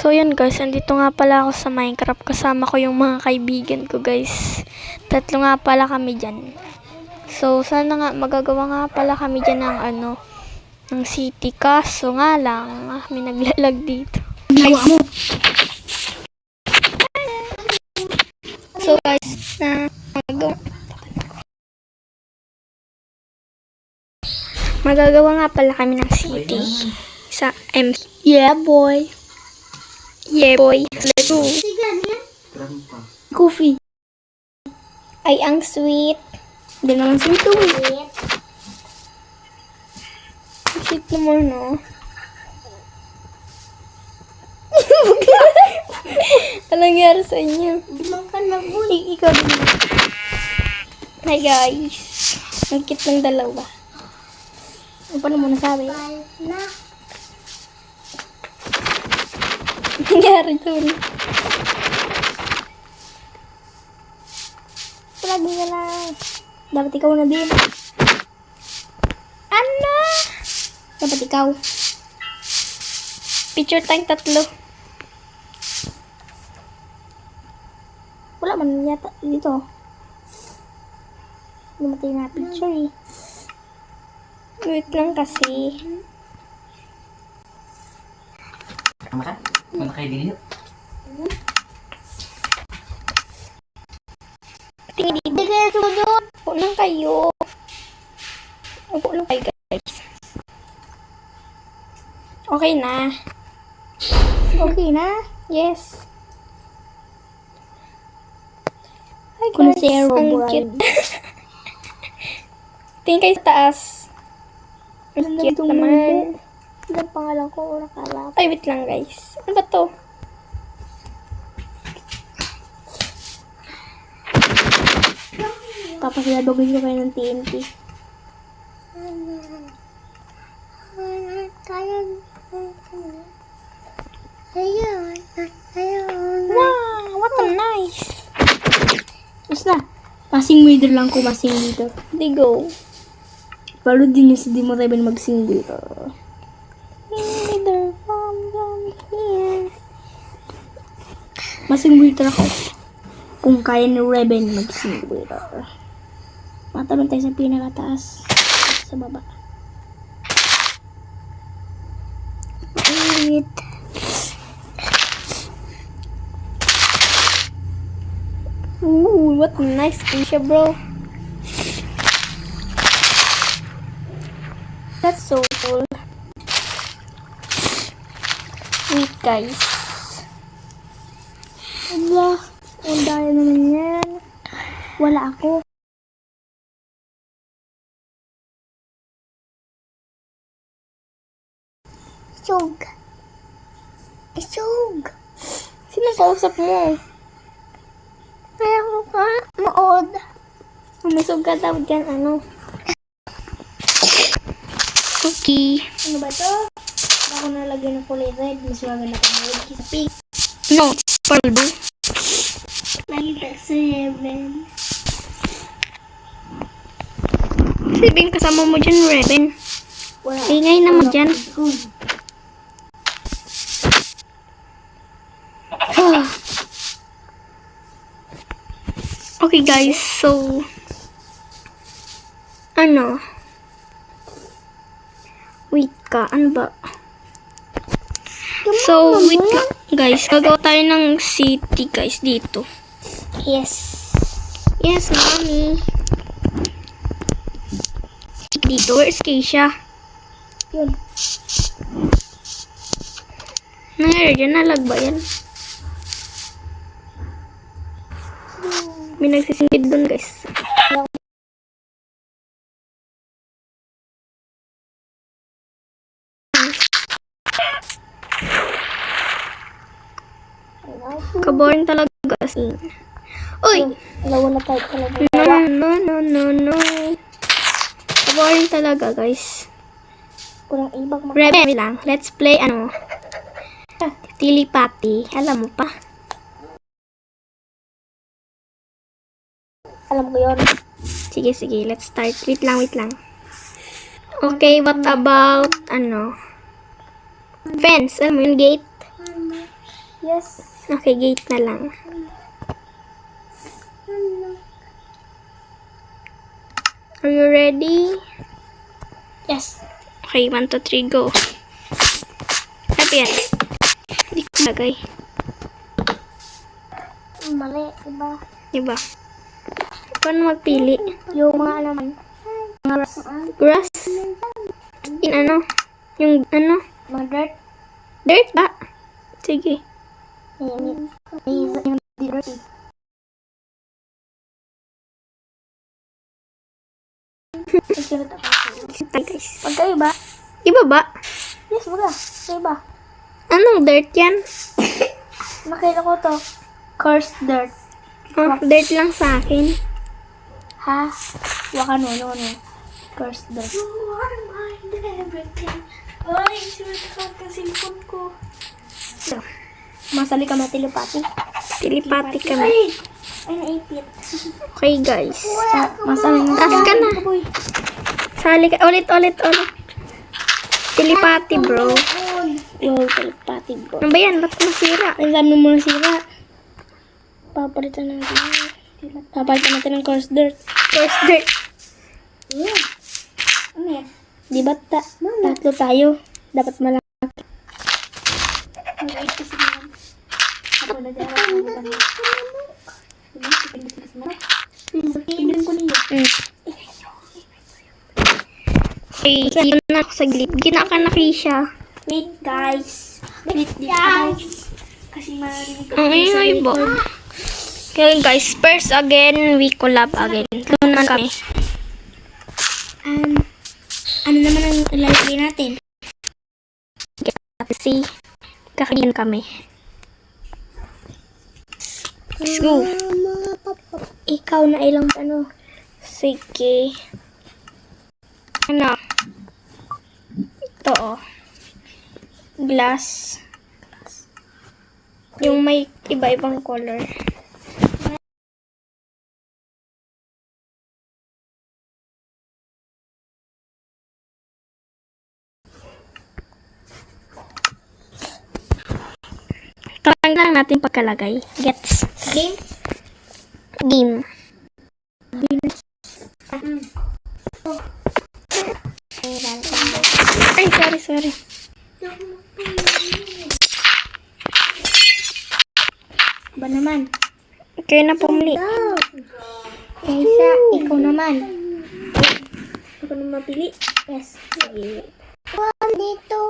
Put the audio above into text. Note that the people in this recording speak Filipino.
So yun guys, andito nga pala ako sa Minecraft. Kasama ko yung mga kaibigan ko guys. Tatlo nga pala kami dyan. So sana nga magagawa nga pala kami dyan ng ng city. Kaso nga lang, may naglalag dito. So guys, magagawa nga pala kami ng city. Sa yeah boy. Yeah boy. Let's go. Coffee. Ay, ang sweet. Hindi naman sweet to eh. Ang sweet naman, no? Anong nangyari sa inyo? Bilang ka na mo. Ikaw din. Hi guys. Ang cute ng dalawa. Ano pa naman nasabi? Nangyari doon. Lagi na lang. Dapat ikaw na din. Ano? Dapat ikaw. Picture tayong tatlo. Wala man yata dito. Lumatay na picture eh. Wait lang kasi. Tama ka? Ano kayo dito? Tingin dito kayo sunod. Upo lang kayo. Upo lang kayo guys. Okay na. Okay na? Yes. Hi guys. Ang cute. Tingin kayo sa taas. Ang cute naman. Ang pangalan ko, nakalap. Ay, wait lang guys. Ano ba to? Papasilabagin ko kayo ng TNT. Wow, what a nice. Basta, passing wader lang ko masing dito. They go. Palo din yung sa di mo tayo mag-sing dito. Masing wader ako. Kung kaya ni Reben mag-sing wader. Matalon tayo sa pinakataas. Sa baba. Wait. Ooh, what a nice Asia, bro. That's so cool. Wait, guys. Allah, ang daya naman yan. Wala ako. Isog. Isog. Sino kausap mo? Kaya ko ka, maod. Umisog ka daw dyan, ano? Okay. Ano ba to? Ako nalagyan ng kulay red. Mas maganda ka mo. Sa pink. No, purple blue. Nakita sa heaven. Sibing kasama mo dyan, Reben. Wala. Ingay naman dyan. Okay guys, so wait ka, ano ba? So wait lang guys, gagawa tayo ng city guys dito. Yes. Yes, mommy. Dito, where's Keisha? Yun. Nangyari dyan, nalag ba yan? May nagsisingid dun guys. Kaboring talaga kasi. Uy! Wala tayo talaga. No. Kaboring talaga guys. Kurang ibang Rebe lang. Let's play Telepathy. Alam mo pa? Alam ko yun. Sige. Let's start. Wait lang. Okay, what about, fence? Alam mo yung gate? Yes. Okay, gate na lang. Are you ready? Yes. Okay, 1, 2, 3, go. Ano yan? Hindi ko lagay. Mali, iba. Diba? Paano magpili? Yung mga naman. Mga Grass? In ano? Yung ano? mga dirt. Dirt ba? Sige. Yung dirty. Ito guys. Magkaiba? Iba ba? Yes, baga. Magkaiba. Anong dirt yan? Nakita ko to. Cursed dirt. Oh, dirt lang sa akin. Ha? Waka no. Cursed dirt. You are my everything. Ay, sinulat ka cellphone ko. So, Masali ka telepathy. telepathy kami. Ay, naipit. Okay guys. Masali na. Taas ka na. Sali ka. Ulit. Telepathy bro. Wow, telepathy bro. Ano ba yan? Ba't masira? Ang dami mo nasira. Papalitan natin ng coarse dirt. First dirt. Ano yan? Di ba tatlo tayo? Dapat malaki. Okay, yun na ako saglit. Ginaka na Krisha. Wait guys. Wait guys. Kasi marinig ko. Ang ingay ba? Okay guys, first again, we collab again. Tunan kami. Ano naman ang ilalagay natin? Kasi, kakain kami. Let's go. Ikaw na ilang ano? Sige. Ano? Ito oh. Glass. Yung may iba-ibang color. Tarang lang natin pagkalagay. Gets? Game? Game. Ay, sorry. Ba naman? Kayo na pumili. Kaysa, ikaw naman. Ako naman mapili? Yes. Sige. Dito.